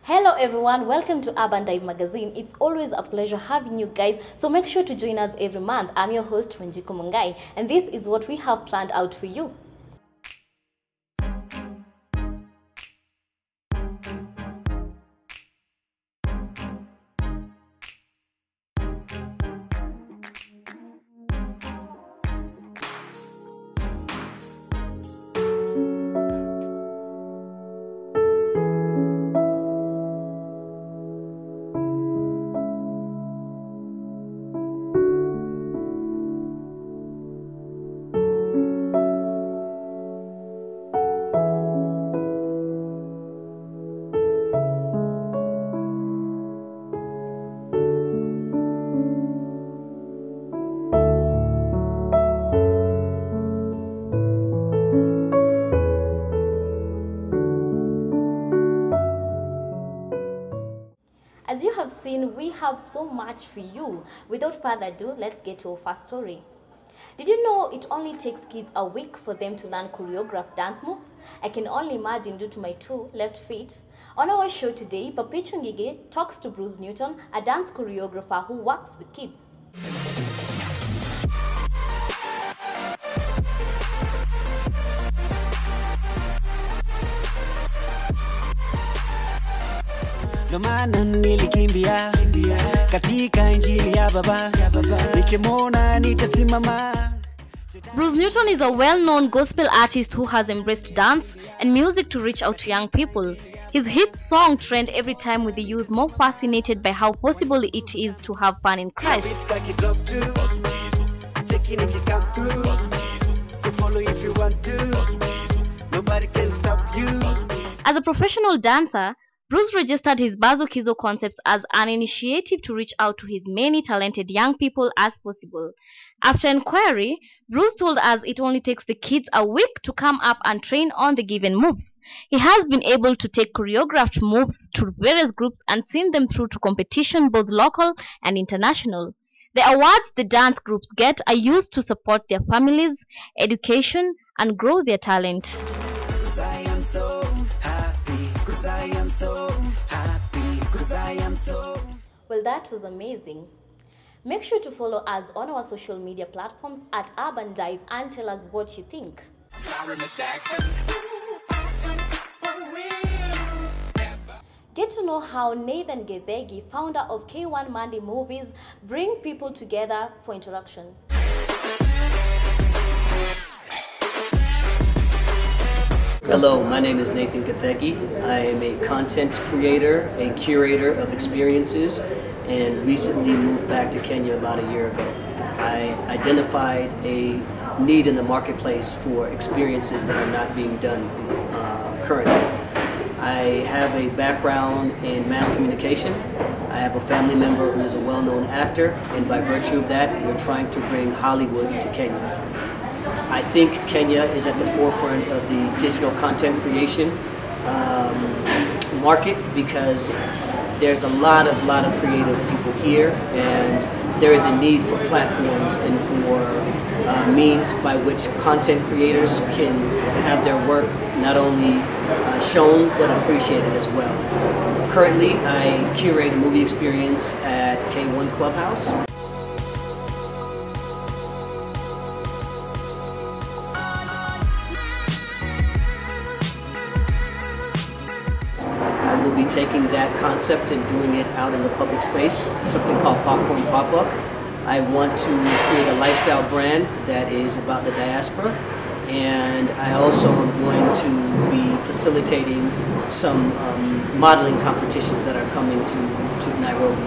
Hello everyone, welcome to Urban Dive Magazine. It's always a pleasure having you guys, so make sure to join us every month. I'm your host Wanjiku, and this is what we have planned out for you. As you have seen, we have so much for you. Without further ado, let's get to our first story. Did you know it only takes kids a week for them to learn choreographed dance moves? I can only imagine due to my two left feet. On our show today, Perpetua Ngugi talks to Bruce Newton, a dance choreographer who works with kids. Ndo maana nilikimbia katika injili ya baba nikimwona nitasimama. Bruce Newton is a well-known gospel artist who has embraced dance and music to reach out to young people. His hit song trend every time with the youth more fascinated by how possible it is to have fun in Christ. As a professional dancer, Bruce registered his Bazo-Kizo concepts as an initiative to reach out to his many talented young people as possible. After inquiry, Bruce told us it only takes the kids a week to come up and train on the given moves. He has been able to take choreographed moves to various groups and send them through to competition, both local and international. The awards the dance groups get are used to support their families, education, and grow their talent. Well, that was amazing. Make sure to follow us on our social media platforms at Urban Dive and tell us what you think. Get to know how Nathan Gedegi, founder of K1 Monday Movies, bring people together for interaction. Hello, my name is Nathan Gedegi. I am a content creator, a curator of experiences, and recently moved back to Kenya about a year ago. I identified a need in the marketplace for experiences that are not being done currently. I have a background in mass communication. I have a family member who is a well-known actor, and by virtue of that, we're trying to bring Hollywood to Kenya. I think Kenya is at the forefront of the digital content creation market because there's a lot of creative people here, and there is a need for platforms and for means by which content creators can have their work not only shown but appreciated as well. Currently, I curate a movie experience at K1 Clubhouse. Be taking that concept and doing it out in the public space, something called Popcorn Pop-Up. I want to create a lifestyle brand that is about the diaspora, and I also am going to be facilitating some modeling competitions that are coming to Nairobi.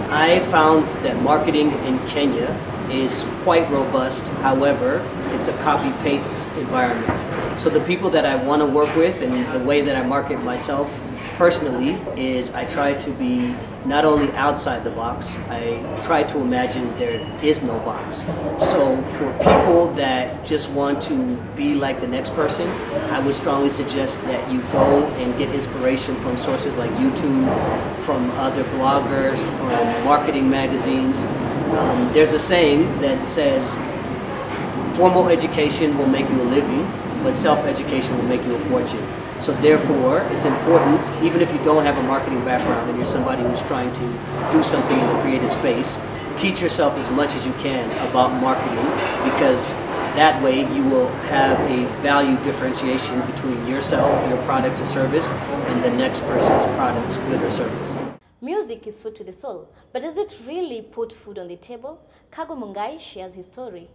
I found that marketing in Kenya is quite robust, however, it's a copy-paste environment. So the people that I want to work with and the way that I market myself personally is I try to be not only outside the box, I try to imagine there is no box. So for people that just want to be like the next person, I would strongly suggest that you go and get inspiration from sources like YouTube, from other bloggers, from marketing magazines. There's a saying that says, formal education will make you a living, but self-education will make you a fortune. So therefore, it's important, even if you don't have a marketing background and you're somebody who's trying to do something in the creative space, teach yourself as much as you can about marketing, because that way you will have a value differentiation between yourself, your product or service, and the next person's product, good or service. Music is food to the soul, but does it really put food on the table? Kago Mungai shares his story.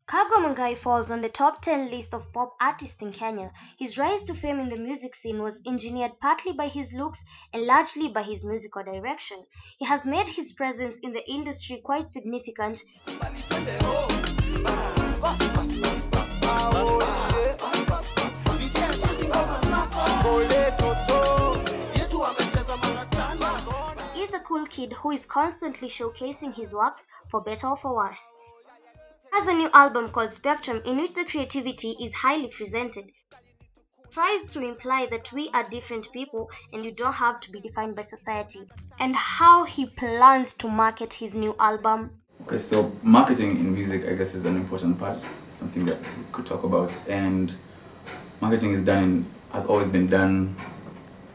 Kago Mungai falls on the top 10 list of pop artists in Kenya. His rise to fame in the music scene was engineered partly by his looks and largely by his musical direction. He has made his presence in the industry quite significant. He's a cool kid who is constantly showcasing his works, for better or for worse. He has a new album called Spectrum, in which the creativity is highly presented. He tries to imply that we are different people and you don't have to be defined by society. And how he plans to market his new album. Okay, so marketing in music, I guess, is an important part, something that we could talk about. And marketing has always been done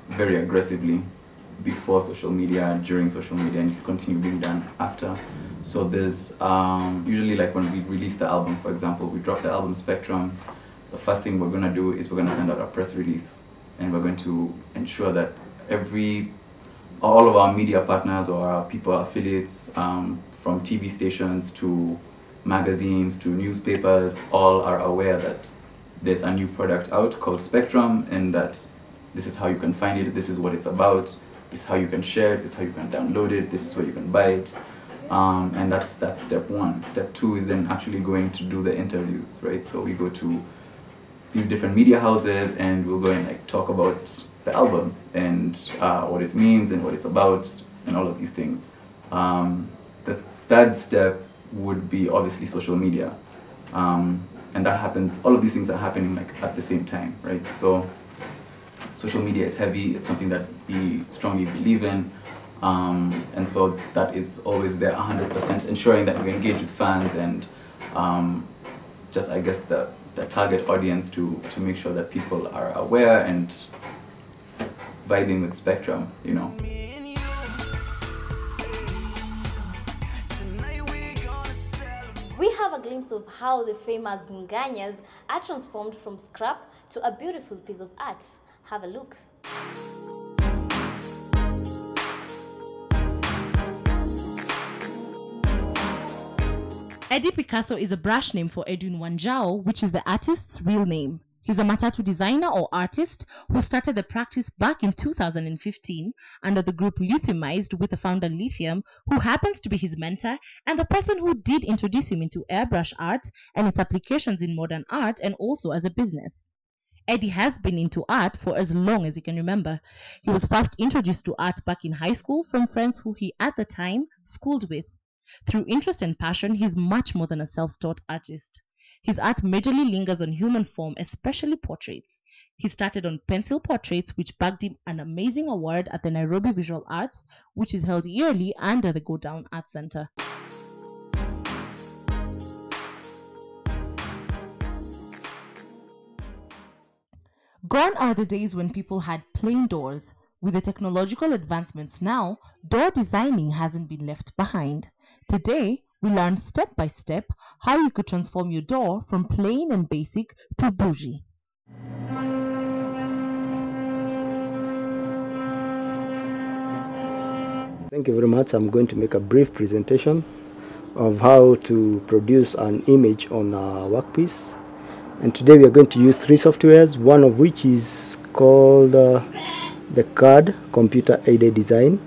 very aggressively before social media, during social media, and it continue being done after. So there's usually, like when we release the album, for example, we drop the album Spectrum, the first thing we're going to do is we're going to send out a press release, and we're going to ensure that all of our media partners or our people, affiliates, from TV stations to magazines to newspapers, all are aware that there's a new product out called Spectrum, and that this is how you can find it, this is what it's about, this is how you can share it, this is how you can download it, this is where you can buy it. And that's step one. Step two is then actually going to do the interviews, right? So we go to these different media houses and we'll go and like talk about the album and what it means and what it's about and all of these things. The third step would be obviously social media. And that happens, all of these things are happening like at the same time, right? So social media is heavy, it's something that we strongly believe in. And so that is always there 100%, ensuring that we engage with fans and just, I guess, the target audience to make sure that people are aware and vibing with Spectrum, you know. We have a glimpse of how the famous Nganyas are transformed from scrap to a beautiful piece of art. Have a look. Eddie Picasso is a brush name for Edwin Wanjiku, which is the artist's real name. He's a matatus designer or artist who started the practice back in 2015 under the group Euthymized with the founder Lithium, who happens to be his mentor and the person who did introduce him into airbrush art and its applications in modern art and also as a business. Eddie has been into art for as long as he can remember. He was first introduced to art back in high school from friends who he at the time schooled with. Through interest and passion, he's much more than a self-taught artist. His art majorly lingers on human form, especially portraits. He started on pencil portraits, which bagged him an amazing award at the Nairobi Visual Arts, which is held yearly under the Go Down Art Center. Gone are the days when people had plain doors. With the technological advancements now, door designing hasn't been left behind. Today, we learn step by step how you could transform your door from plain and basic to bougie. Thank you very much. I'm going to make a brief presentation of how to produce an image on a workpiece. And today we are going to use three softwares, one of which is called the CAD, Computer Aided Design.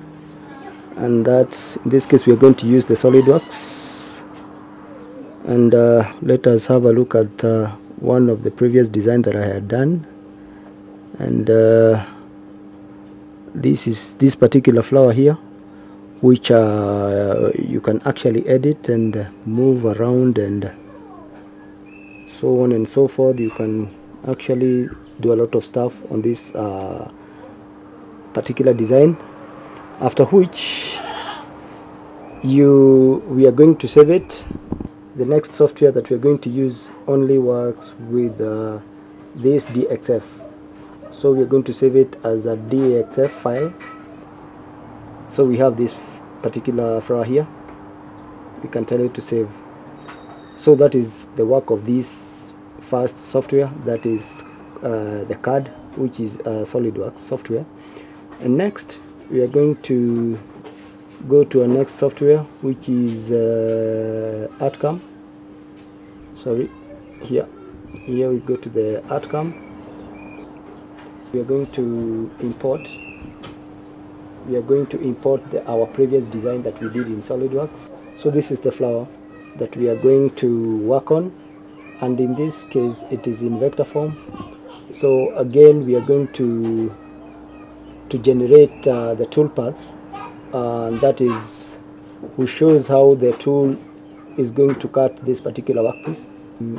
And that, in this case, we are going to use the SolidWorks. And let us have a look at one of the previous designs that I had done. And this is this particular flower here, which you can actually edit and move around and so on and so forth. You can actually do a lot of stuff on this particular design, after which we are going to save it. The next software that we are going to use only works with this DXF, so we are going to save it as a DXF file. So we have this particular flower here, we can tell it to save. So that is the work of this first software, that is the CAD, which is SolidWorks software. And next we are going to go to our next software, which is ArtCam. Sorry, here we go to the ArtCam. We are going to import our previous design that we did in SolidWorks. So this is the flower that we are going to work on, and in this case it is in vector form. So again we are going to generate the tool paths, and that is which shows how the tool is going to cut this particular workpiece.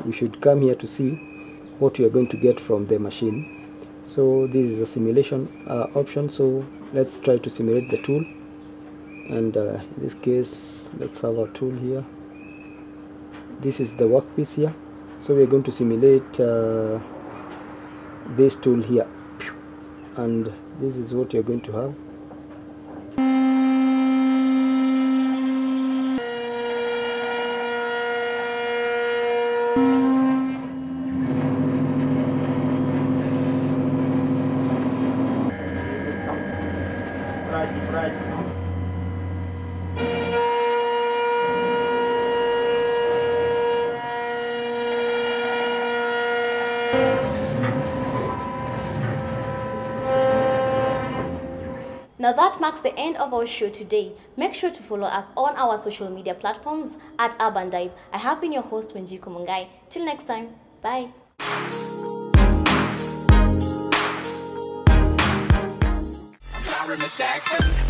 We should come here to see what we are going to get from the machine. So this is a simulation option, so let's try to simulate the tool, and in this case let's have our tool here. This is the workpiece here, so we are going to simulate this tool here, and this is what you're going to have. Now that marks the end of our show today. Make sure to follow us on our social media platforms at Urban Dive. I have been your host, Wanjiku. Till next time, bye. Jackson.